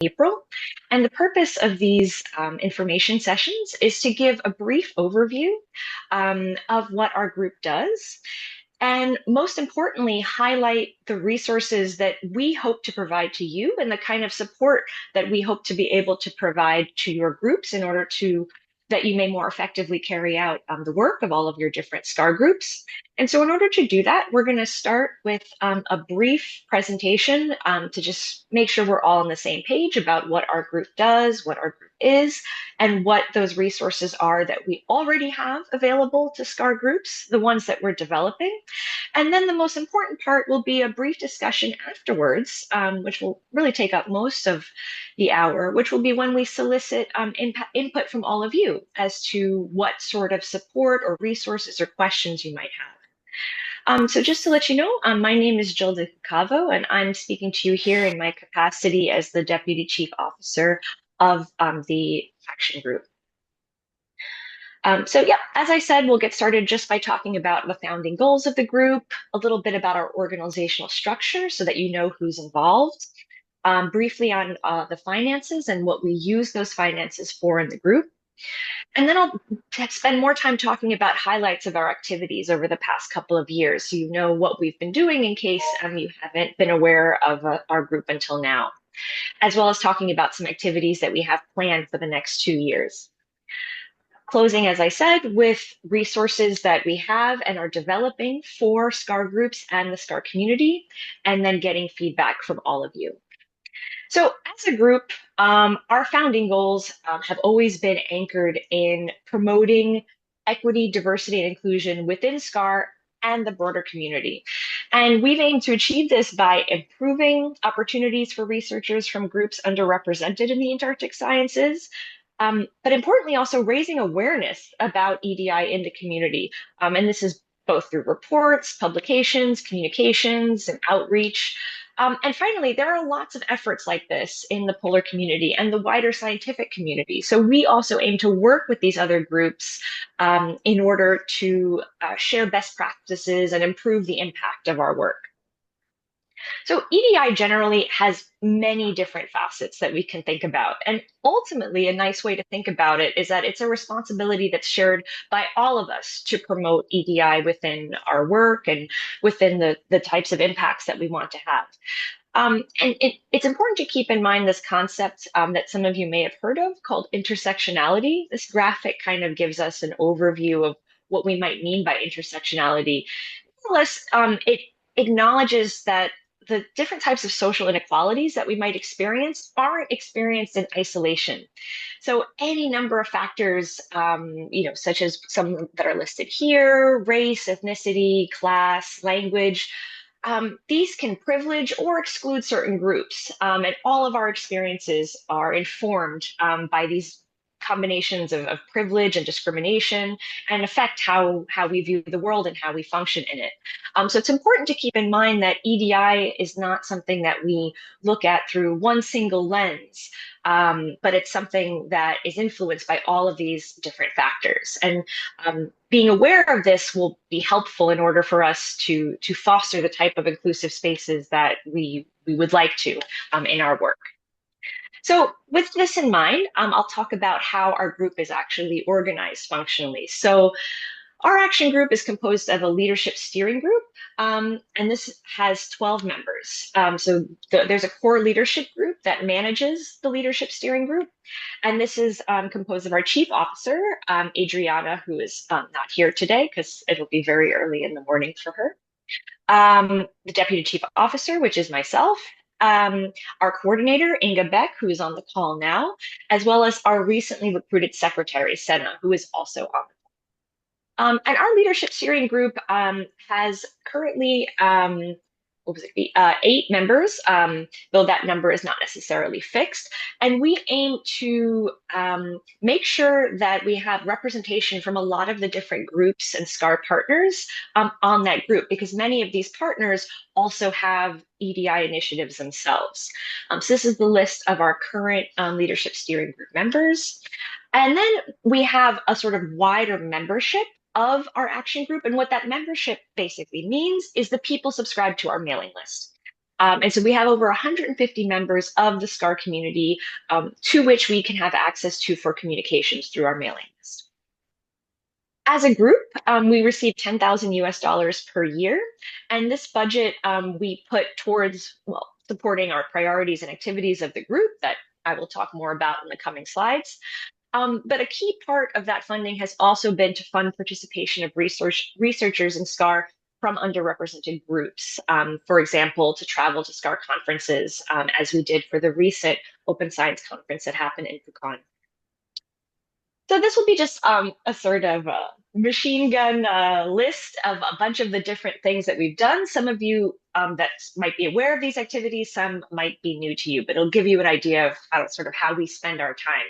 April. And the purpose of these information sessions is to give a brief overview of what our group does. And most importantly, highlight the resources that we hope to provide to you and the kind of support that we hope to be able to provide to your groups in order to that you may more effectively carry out the work of all of your different SCAR groups. And so in order to do that, we're going to start with a brief presentation to just make sure we're all on the same page about what our group does, what our group is, and what those resources are that we already have available to SCAR groups, the ones that we're developing. And then the most important part will be a brief discussion afterwards, which will really take up most of the hour, which will be when we solicit input from all of you as to what sort of support or resources or questions you might have. So just to let you know, my name is Gilda Cavo, and I'm speaking to you here in my capacity as the Deputy Chief Officer of the Action Group. So yeah, as I said, we'll get started just by talking about the founding goals of the group, a little bit about our organizational structure so that you know who's involved, briefly on the finances and what we use those finances for in the group. And then I'll spend more time talking about highlights of our activities over the past couple of years, so you know what we've been doing in case you haven't been aware of our group until now, as well as talking about some activities that we have planned for the next 2 years. Closing, as I said, with resources that we have and are developing for SCAR groups and the SCAR community, and then getting feedback from all of you. So as a group, our founding goals have always been anchored in promoting equity, diversity, and inclusion within SCAR and the broader community. And we've aimed to achieve this by improving opportunities for researchers from groups underrepresented in the Antarctic sciences, but importantly also raising awareness about EDI in the community. And this is both through reports, publications, communications, and outreach. And finally, there are lots of efforts like this in the polar community and the wider scientific community. So we also aim to work with these other groups in order to share best practices and improve the impact of our work. So EDI generally has many different facets that we can think about. And ultimately, a nice way to think about it is that it's a responsibility that's shared by all of us to promote EDI within our work and within the types of impacts that we want to have. And it's important to keep in mind this concept that some of you may have heard of called intersectionality. This graphic kind of gives us an overview of what we might mean by intersectionality. Nonetheless, it acknowledges that the different types of social inequalities that we might experience aren't experienced in isolation. So any number of factors, such as some that are listed here, race, ethnicity, class, language, these can privilege or exclude certain groups. And all of our experiences are informed by these combinations of privilege and discrimination and affect how we view the world and how we function in it. So it's important to keep in mind that EDI is not something that we look at through one single lens, but it's something that is influenced by all of these different factors. And being aware of this will be helpful in order for us to foster the type of inclusive spaces that we would like to in our work. So with this in mind, I'll talk about how our group is actually organized functionally. So our action group is composed of a leadership steering group, and this has 12 members. There's a core leadership group that manages the leadership steering group, and this is composed of our chief officer, Adriana, who is not here today because it'll be very early in the morning for her, the deputy chief officer, which is myself, our coordinator, Inga Beck, who is on the call now, as well as our recently recruited secretary, Senna, who is also on the call. And our leadership steering group has currently 8 members, though that number is not necessarily fixed. And we aim to make sure that we have representation from a lot of the different groups and SCAR partners on that group, because many of these partners also have EDI initiatives themselves. So this is the list of our current leadership steering group members. And then we have a sort of wider membership of our action group. And what that membership basically means is the people subscribed to our mailing list. And so we have over 150 members of the SCAR community to which we can have access to for communications through our mailing list. As a group, we receive 10,000 US dollars per year, and this budget we put towards, well, supporting our priorities and activities of the group that I will talk more about in the coming slides. But a key part of that funding has also been to fund participation of researchers in SCAR from underrepresented groups. For example, to travel to SCAR conferences, as we did for the recent Open Science Conference that happened in Pucón. So this will be just a sort of machine gun list of a bunch of the different things that we've done. Some of you that might be aware of these activities, some might be new to you, but it'll give you an idea of how we spend our time.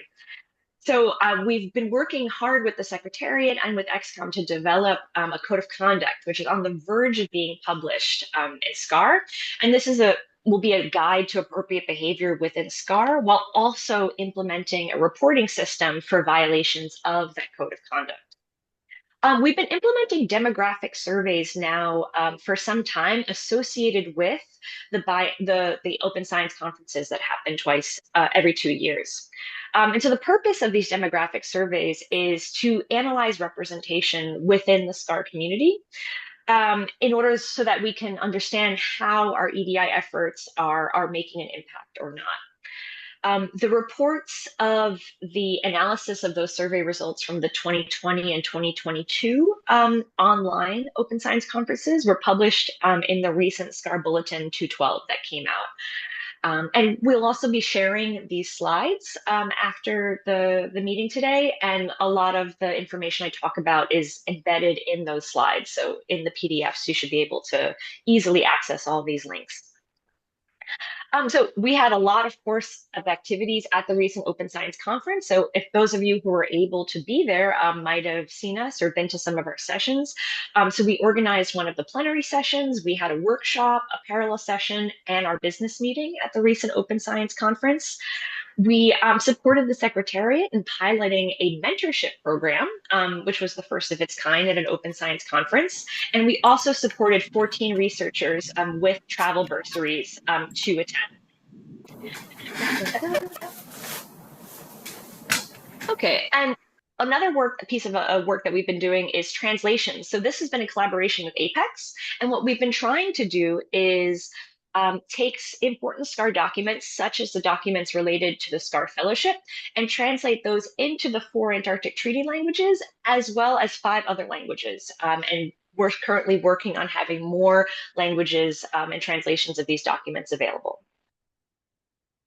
So we've been working hard with the Secretariat and with XCOM to develop a code of conduct, which is on the verge of being published in SCAR. And this is will be a guide to appropriate behavior within SCAR while also implementing a reporting system for violations of that code of conduct. We've been implementing demographic surveys now for some time associated with the open science conferences that happen twice every 2 years. And so the purpose of these demographic surveys is to analyze representation within the SCAR community in order so that we can understand how our EDI efforts are making an impact or not. The reports of the analysis of those survey results from the 2020 and 2022 online open science conferences were published in the recent SCAR Bulletin 212 that came out. And we'll also be sharing these slides after the meeting today, and a lot of the information I talk about is embedded in those slides. So in the PDFs, you should be able to easily access all these links. So we had a lot, of course, of activities at the recent Open Science Conference. So if those of you who were able to be there might have seen us or been to some of our sessions. So we organized one of the plenary sessions. We had a workshop, a parallel session, and our business meeting at the recent Open Science Conference. We supported the Secretariat in piloting a mentorship program, which was the first of its kind at an open science conference. And we also supported 14 researchers with travel bursaries to attend. Okay, and another piece of work that we've been doing is translation. So this has been in collaboration with Apex, and what we've been trying to do is takes important SCAR documents, such as the documents related to the SCAR Fellowship, and translate those into the 4 Antarctic Treaty languages, as well as 5 other languages. And we're currently working on having more languages and translations of these documents available.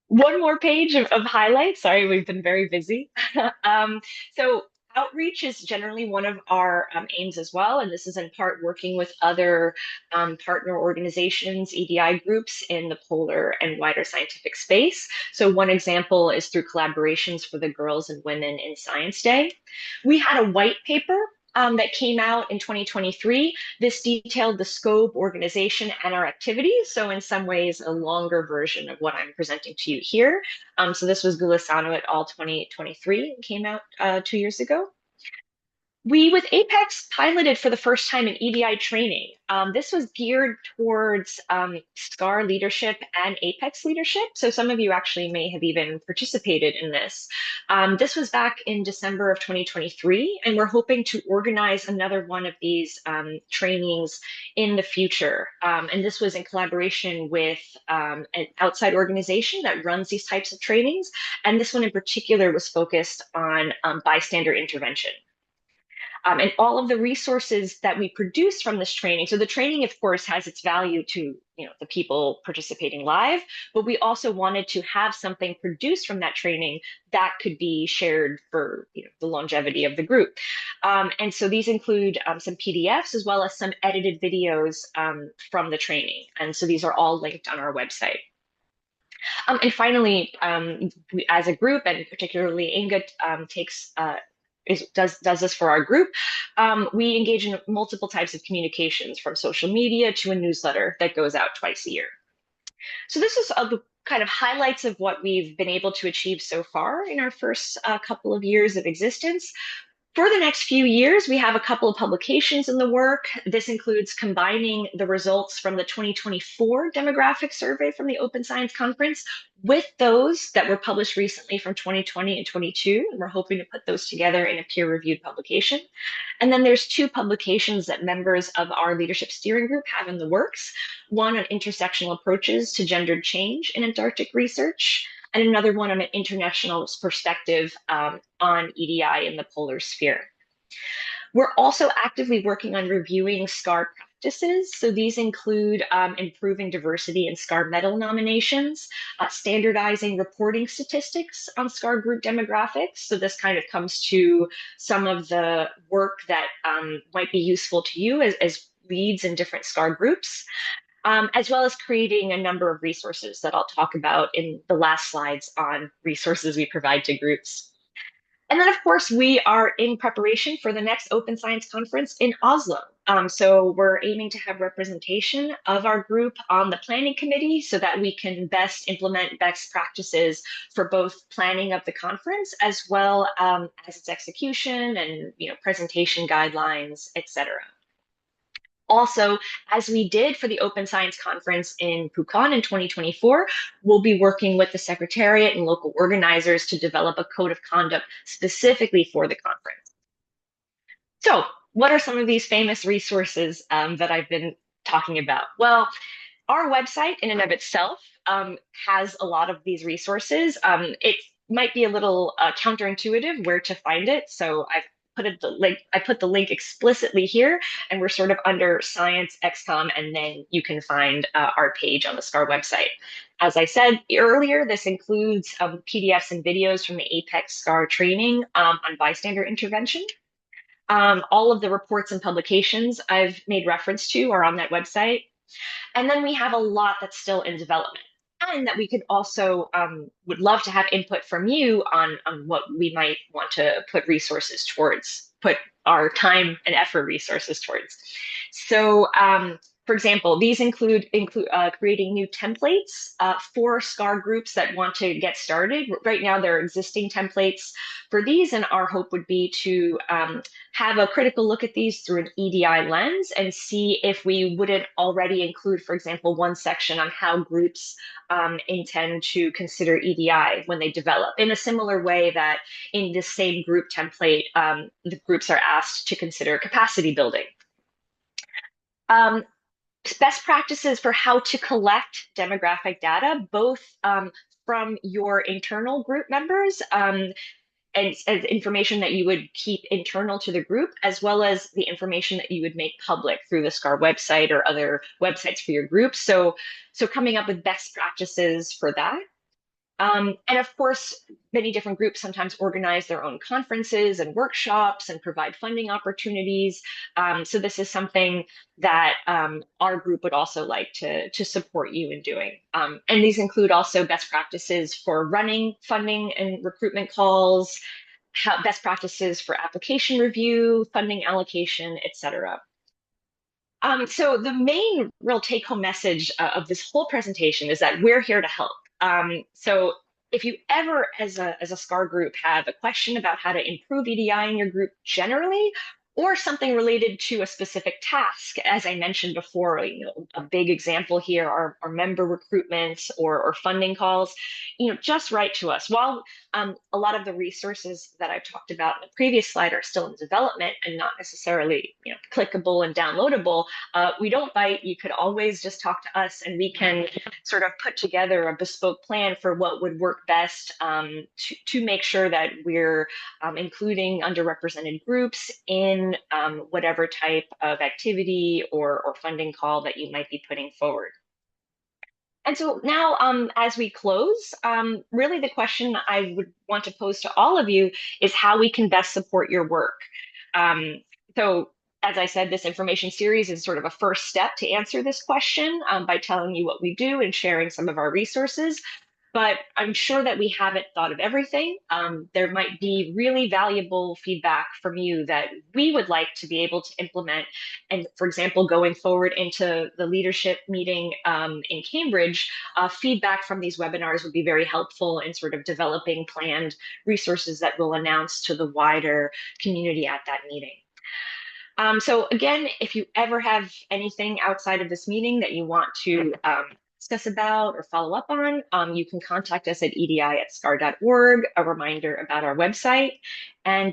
One more page of highlights. Sorry, we've been very busy. So outreach is generally one of our aims as well, and this is in part working with other partner organizations, EDI groups in the polar and wider scientific space. So one example is through collaborations for the Girls and Women in Science Day. We had a white paper that came out in 2023. This detailed the scope, organization, and our activities. So in some ways, a longer version of what I'm presenting to you here. So this was Gulisano et al. 2023, came out 2 years ago. We, with Apex, piloted for the first time an EDI training. This was geared towards SCAR leadership and Apex leadership. So some of you actually may have even participated in this. This was back in December of 2023, and we're hoping to organize another one of these trainings in the future. And this was in collaboration with an outside organization that runs these types of trainings. And this one in particular was focused on bystander intervention. And all of the resources that we produce from this training. So the training, of course, has its value to the people participating live, but we also wanted to have something produced from that training that could be shared for the longevity of the group. And so these include some PDFs as well as some edited videos from the training. And so these are all linked on our website. And finally, as a group, and particularly Inga does this for our group. We engage in multiple types of communications, from social media to a newsletter that goes out twice a year. So this is the kind of highlights of what we've been able to achieve so far in our first couple of years of existence. For the next few years, we have a couple of publications in the work. This includes combining the results from the 2024 demographic survey from the Open Science Conference with those that were published recently from 2020 and 22. And we're hoping to put those together in a peer-reviewed publication. And then there's two publications that members of our leadership steering group have in the works. One on intersectional approaches to gendered change in Antarctic research, and another one on an international perspective on EDI in the polar sphere. We're also actively working on reviewing SCAR practices. So these include improving diversity in SCAR medal nominations, standardizing reporting statistics on SCAR group demographics. So this kind of comes to some of the work that might be useful to you as leads in different SCAR groups. As well as creating a number of resources that I'll talk about in the last slides on resources we provide to groups. And then, of course, we are in preparation for the next Open Science Conference in Oslo. So we're aiming to have representation of our group on the planning committee so that we can best implement best practices for both planning of the conference as well as its execution and presentation guidelines, et cetera. Also, as we did for the Open Science Conference in Pucon in 2024, we'll be working with the Secretariat and local organizers to develop a code of conduct specifically for the conference. So, what are some of these famous resources that I've been talking about? Well, our website in and of itself has a lot of these resources. It might be a little counterintuitive where to find it. So I put the link explicitly here, and we're sort of under Science XCOM, and then you can find our page on the SCAR website. As I said earlier, this includes PDFs and videos from the APEX SCAR training on bystander intervention. All of the reports and publications I've made reference to are on that website. And then we have a lot that's still in development, and that we could also would love to have input from you on what we might want to put resources towards, put our time and effort resources towards. So for example, these include creating new templates for SCAR groups that want to get started. Right now, there are existing templates for these, and our hope would be to have a critical look at these through an EDI lens and see if we wouldn't already include, for example, one section on how groups intend to consider EDI when they develop, in a similar way that in this same group template, the groups are asked to consider capacity building. Best practices for how to collect demographic data, both from your internal group members and as information that you would keep internal to the group, as well as the information that you would make public through the SCAR website or other websites for your group. So coming up with best practices for that. And of course, many different groups sometimes organize their own conferences and workshops and provide funding opportunities. So this is something that our group would also like to support you in doing. And these include also best practices for running funding and recruitment calls, best practices for application review, funding allocation, et cetera. So the main real take-home message of this whole presentation is that we're here to help. So if you ever, as a SCAR group, have a question about how to improve EDI in your group generally, or something related to a specific task, as I mentioned before, a big example here are member recruitments or funding calls, just write to us. While a lot of the resources that I've talked about in the previous slide are still in development and not necessarily clickable and downloadable, we don't bite. You could always just talk to us, and we can sort of put together a bespoke plan for what would work best to make sure that we're including underrepresented groups in whatever type of activity or funding call that you might be putting forward. And so now, as we close, really the question I would want to pose to all of you is how we can best support your work. So as I said, this information series is sort of a first step to answer this question by telling you what we do and sharing some of our resources. but I'm sure that we haven't thought of everything. There might be really valuable feedback from you that we would like to be able to implement. And for example, going forward into the leadership meeting in Cambridge, feedback from these webinars would be very helpful in sort of developing planned resources that we'll announce to the wider community at that meeting. So again, if you ever have anything outside of this meeting that you want to discuss about or follow up on, you can contact us at edi@scar.org, a reminder about our website. And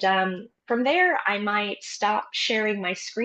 from there, I might stop sharing my screen.